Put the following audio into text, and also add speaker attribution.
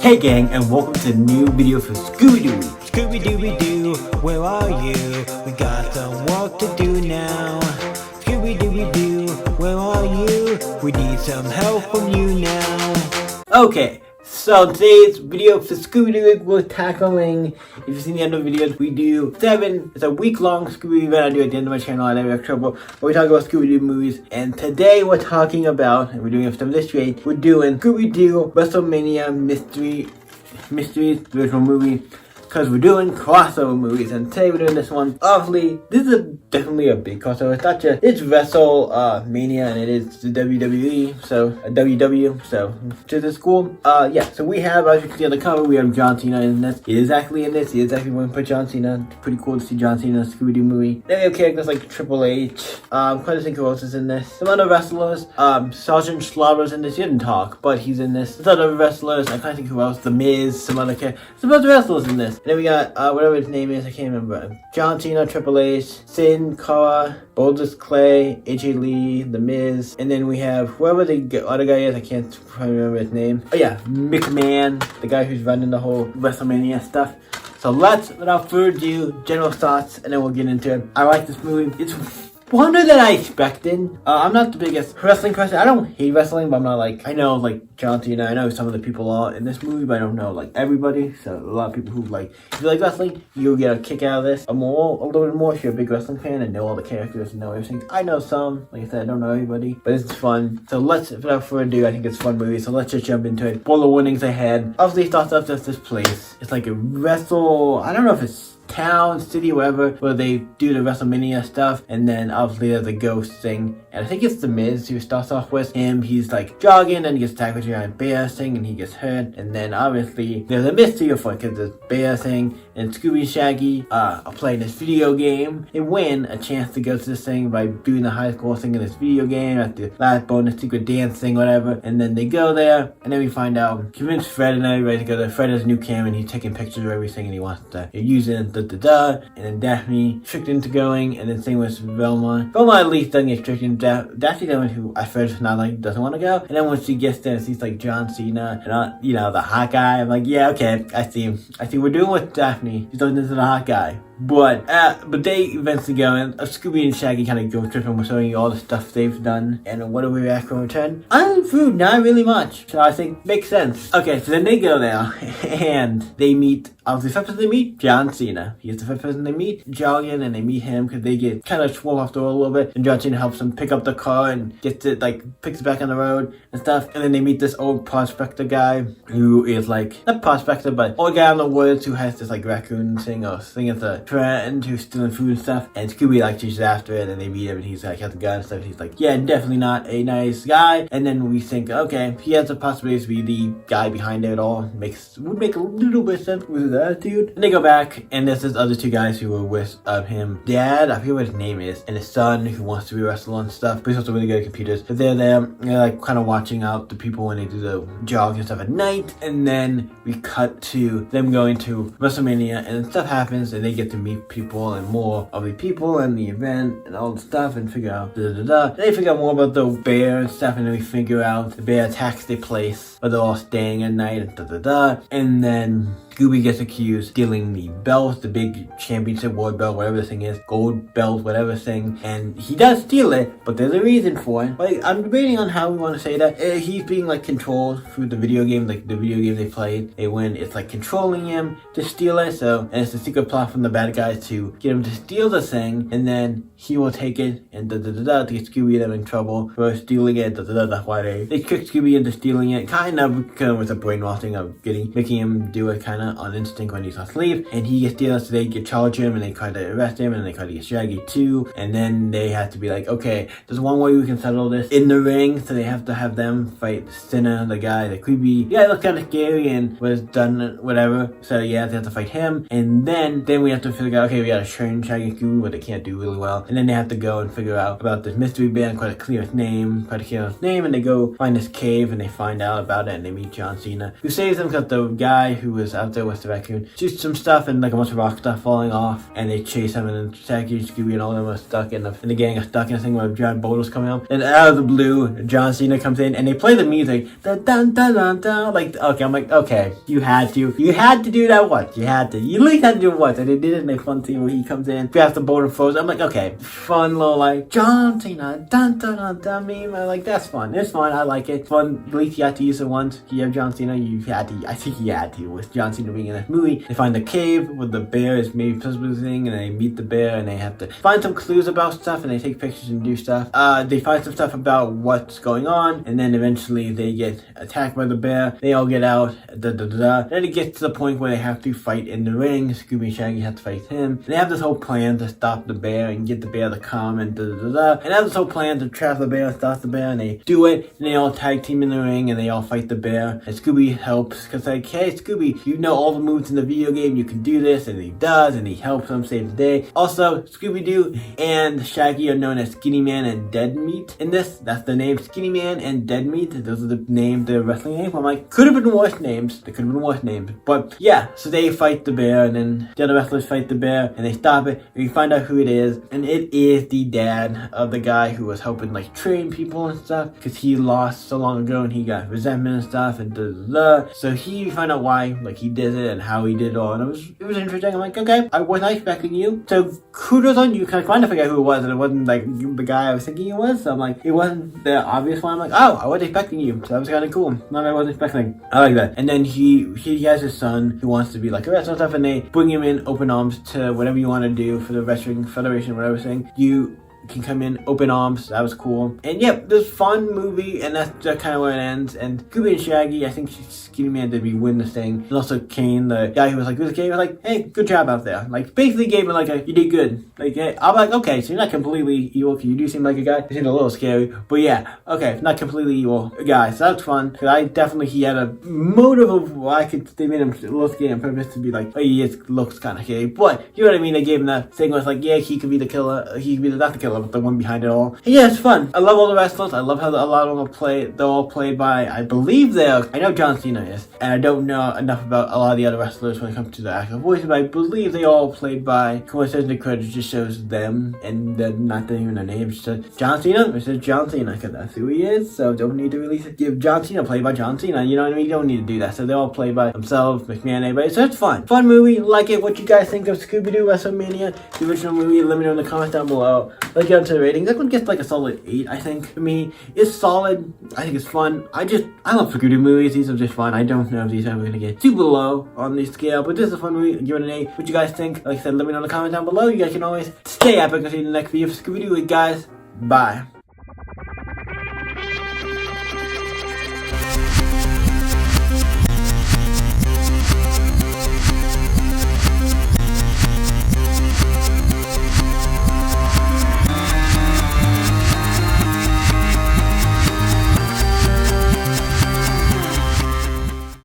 Speaker 1: Hey gang, and welcome to a new video for Scooby-Doo.
Speaker 2: Scooby-Doo, where are you? We got some work to do now. Scooby-Doo, where are you? We need some help from you now.
Speaker 1: Okay, so today's video for Scooby-Doo, we're tackling, if you've seen the end of the videos, we do 7, it's a week-long Scooby event I do at the end of my channel at every October, where we talk about Scooby-Doo movies, and today we're talking about, and we're doing it for 7 days straight, we're doing Scooby-Doo WrestleMania Mysteries, the original movie, because we're doing crossover movies, and today we're doing this one. Obviously, this is definitely a big crossover. It's not just, it's WrestleMania, and it is the WWE, so, WW, so, which is cool. Yeah, so we have, as you can see on the cover, we have John Cena in this. He is actually in this. He is actually going to put John Cena. It's pretty cool to see John Cena in a Scooby-Doo movie. Then we have characters like Triple H, quite a few else is in this. Some other wrestlers, Sergeant Slaughter's in this. He didn't talk, but he's in this. Some other wrestlers, I can't think who else, The Miz, some other wrestlers in this. And then we got, whatever his name is, I can't remember. John Cena, Triple H, Sin Cara, Boulders Clay, AJ Lee, The Miz, and then we have whoever the other guy is, I can't remember his name. Oh yeah, McMahon, the guy who's running the whole WrestleMania stuff. So without further ado, general thoughts, and then we'll get into it. I like this movie. It's harder than I expected. I'm not the biggest wrestling person. I don't hate wrestling, but I'm not like, I know like John Cena, I know some of the people are in this movie, but I don't know like everybody. So a lot of people who like, if you like wrestling, you'll get a kick out of this. A little bit more if you're a big wrestling fan and know all the characters and know everything. I know some, like I said, I don't know everybody, but it's fun. So without further ado, I think it's a fun movie. So let's just jump into it. All the warnings I had. Obviously, it starts off just this place. It's like a I don't know if it's town, city, whatever, where they do the WrestleMania stuff, and then obviously there's a ghost thing, and I think it's The Miz who starts off with him. He's like jogging, and he gets attacked with a giant bear thing, and he gets hurt, and then obviously there's a mystery of it, because there's bear thing, and Scooby and Shaggy are playing this video game, and win a chance to go to this thing by doing the high score thing in this video game, at the last bonus secret dance thing, whatever, and then they go there, and then we find out, convince Fred and everybody to go there. Fred has a new camera, and he's taking pictures of everything, and he wants to use it, and then Daphne tricked into going, and then same with Velma. Velma at least doesn't get tricked into. Daphne the one who at first not like doesn't want to go, and then when she gets there, she's like John Cena, and the hot guy. I'm like, yeah, okay, I see him. I see we're doing with Daphne. She's looking into the hot guy. But they eventually go, and Scooby and Shaggy kind of go tripping. We're showing you all the stuff they've done, and what do we react when we return? Food, not really much. So I think makes sense. Okay, so then they go there, and they meet. Obviously, the first person they meet, John Cena. He's the first person they meet, jogging, and they meet him because they get kind of swole off the road a little bit, and John Cena helps them pick up the car and gets it, like, picks it back on the road and stuff, and then they meet this old prospector guy who is, like, not prospector, but old guy in the woods who has this, like, raccoon thing, or thing as a friend who's stealing food and stuff, and Scooby, like, chases after it, and they meet him, and he's, like, has a gun and stuff, and he's like, yeah, definitely not a nice guy, and then we think, okay, he has the possibility to be the guy behind it all, would make a little bit of sense with his attitude, and they go back, and there's this other 2 guys who were with him, dad, I forget what his name is, and his son who wants to be a wrestler and stuff, but he's also really good at computers. But they're there, and they're like kind of watching out the people when they do the jogs and stuff at night, and then we cut to them going to WrestleMania, and then stuff happens, and they get to meet people and more of the people and the event and all the stuff, and figure out They figure out more about the bear and stuff, and then we figure out the bear attacks the place, but they're all staying at night and and then Scooby gets accused stealing the belt, the big championship world belt, whatever the thing is, gold belt, whatever thing, and he does steal it, but there's a reason for it. Like, I'm debating on how we want to say that. He's being, like, controlled through the video game, like, the video game they played, it's, like, controlling him to steal it, and it's a secret plot from the bad guys to get him to steal the thing, and then he will take it, and to get Scooby them in trouble for stealing it, that's why they trick Scooby into stealing it, kind of with a brainwashing of making him do it, kind of, on instinct when he's asleep, and he gets stealed, so they get charge him, and they try to arrest him, and they try to get Shaggy too, and then they have to be like, okay, there's one way we can settle this in the ring, so they have to have them fight Sinner, the guy, the creepy guy, looks kind of scary and was done whatever, so yeah, they have to fight him, and then we have to to figure out, okay, we gotta train Shaggy and Scooby, but they can't do really well. And then they have to go and figure out about this mystery bear and try to clear his name, and they go find this cave and they find out about it and they meet John Cena, who saves them because the guy who was out there with the raccoon shoots some stuff and like a bunch of rock stuff falling off, and they chase him, and then Shaggy, Scooby, and all of them are stuck in the gang are stuck in a thing where giant boulders coming up. And out of the blue, John Cena comes in and they play the music, dun dun dun dun dun. Like, okay, I'm like, okay, you had to do that once. You at least had to do it once, and they did it in a fun scene where he comes in, grabs the boulder and throws. I'm like, okay, fun little like John Cena, dun dun dun dun meme. I'm like, that's fun. It's fun. I like it. Fun. At least you had to use it once. You have John Cena. I think you had to with John Cena being in this movie. They find the cave where the bear is maybe thing, and they meet the bear, and they have to find some clues about stuff, and they take pictures and do stuff. They find some stuff about what's going on, and then eventually they get attacked by the bear. They all get out. Then it gets to the point where they have to fight in the ring. Scooby and Shaggy have to fight him. And they have this whole plan to stop the bear and get the bear to come and And they have this whole plan to trap the bear, stop the bear, and they do it. And they all tag team in the ring, and they all fight the bear. And Scooby helps because like, hey Scooby, you know all the moves in the video game. You can do this, and he does, and he helps them save the day. Also, Scooby-Doo and Shaggy are known as Skinny Man and Dead Meat. In this, that's the name, Skinny Man and Dead Meat. Those are the name, the wrestling name. I'm like, could have been worse names. They could have been worse names. But yeah, so they fight the bear, and then the other wrestlers fight the bear, and they stop it, and you find out who it is, and it is the dad of the guy who was helping like train people and stuff, because he lost so long ago, and he got resentment and stuff, and so he find out why like he did it and how he did it all, and it was interesting. I'm like, okay, I wasn't expecting you, so kudos on you. Kind of trying to figure out who it was, and it wasn't like the guy I was thinking it was. So I'm like, it wasn't the obvious one. I'm like, oh, I wasn't expecting you, so that was kind of cool. Not I wasn't expecting. I like that. And then he has his son who wants to be like a wrestler and stuff, and they bring him in open arms to whatever you want to do for the Wrestling Federation, whatever thing. You can come in open arms. That was cool. And yep, this fun movie, and that's kind of where it ends. And Scooby and Shaggy, I think Skinny Man did win this thing. And also Kane, the guy who was like, who's Kane? Was like, hey, good job out there. Like, basically gave him like you did good. Like, hey, I'm like, okay, so you're not completely evil, because you do seem like a guy. You seem a little scary. But yeah, okay, not completely evil guy. So that's fun. Because he had a motive of why they made him look scary on purpose to be like, oh, he looks kind of scary. But, you know what I mean? They gave him that thing where it's like, yeah, he could be the killer. He could be not the killer, but the one behind it all. And yeah, it's fun. I love all the wrestlers. I love how a lot of them they're all played by, I believe I know John Cena is, and I don't know enough about a lot of the other wrestlers when it comes to the actual voices, but I believe they all played by, coincidentally, the credit just shows them, and not even their names. So John Cena, it says John Cena, because that's who he is, so don't need to give John Cena played by John Cena, you know what I mean? You don't need to do that. So they're all played by themselves, McMahon, everybody, so it's fun. Fun movie, like it. What you guys think of Scooby-Doo WrestleMania, the original movie? Let me know in the comments down below. Let's get into the ratings. That one gets like a solid 8, I think. For me, it's solid. I think it's fun. I love Scooby-Doo movies. These are just fun. I don't know if these are going to get super low on the scale, but this is a fun movie. Give it an 8. What you guys think? Like I said, let me know in the comments down below. You guys can always stay epic. I'll see you in the next video for Scooby-Doo, guys. Bye.